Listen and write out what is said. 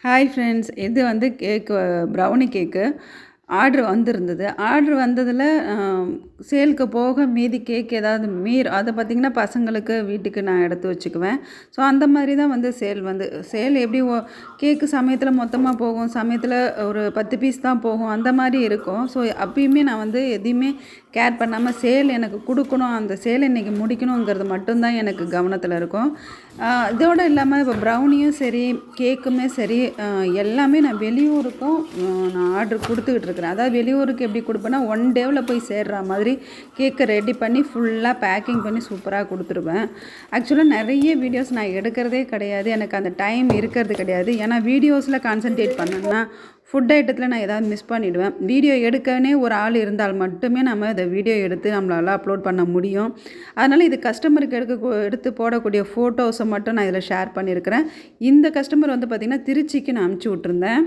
Hi friends. இது வந்து brownie cake. Order வந்திருந்தது. ஆர்டர் வந்ததில சேலுக்கு போக மீதி கேக் ஏதாவது அது பார்த்திங்கன்னா பசங்களுக்கு வீட்டுக்கு நான் எடுத்து வச்சுக்குவேன். ஸோ அந்த மாதிரி தான் வந்து சேல் எப்படி கேக்கு சமயத்தில் மொத்தமாக போகும், சமயத்தில் ஒரு 10 பீஸ் தான் போகும், அந்த மாதிரி இருக்கும். ஸோ அப்பயுமே நான் வந்து எதையுமே கேர் பண்ணாமல் சேல் எனக்கு கொடுக்கணும், அந்த சேல் இன்றைக்கி முடிக்கணுங்கிறது மட்டும்தான் எனக்கு கவனத்தில் இருக்கும். இதோடு இல்லாமல் இப்போ ப்ரௌனியும் சரி, கேக்குமே சரி, எல்லாமே நான் வெளியூருக்கும் நான் ஆர்டர் கொடுத்துக்கிட்டு இருக்கிறேன். அதாவது வெளியூருக்கு எப்படி கொடுப்பேன்னா, 1 டேவில் போய் சேர்ற மாதிரி கேக்கை ரெடி பண்ணி ஃபுல்லாக பேக்கிங் பண்ணி சூப்பராக கொடுத்துருவேன். ஆக்சுவலாக நிறைய வீடியோஸ் நான் எடுக்கிறதே கிடையாது, எனக்கு அந்த டைம் இருக்கிறது கிடையாது. ஏன்னா வீடியோஸில் கான்சன்ட்ரேட் பண்ணேன்னா ஃபுட் ஐட்டத்தில் நான் ஏதாவது மிஸ் பண்ணிவிடுவேன். வீடியோ எடுக்கனே ஒரு ஆள் இருந்தால் மட்டுமே நம்ம இதை வீடியோ எடுத்து நம்மளால் அப்லோட் பண்ண முடியும். அதனால் இது கஸ்டமருக்கு எடுத்து போடக்கூடிய ஃபோட்டோஸை மட்டும் நான் இதில் ஷேர் பண்ணியிருக்கிறேன். இந்த கஸ்டமர் வந்து பார்த்திங்கன்னா திருச்சிக்கு நான் அனுப்பிச்சி விட்ருந்தேன்.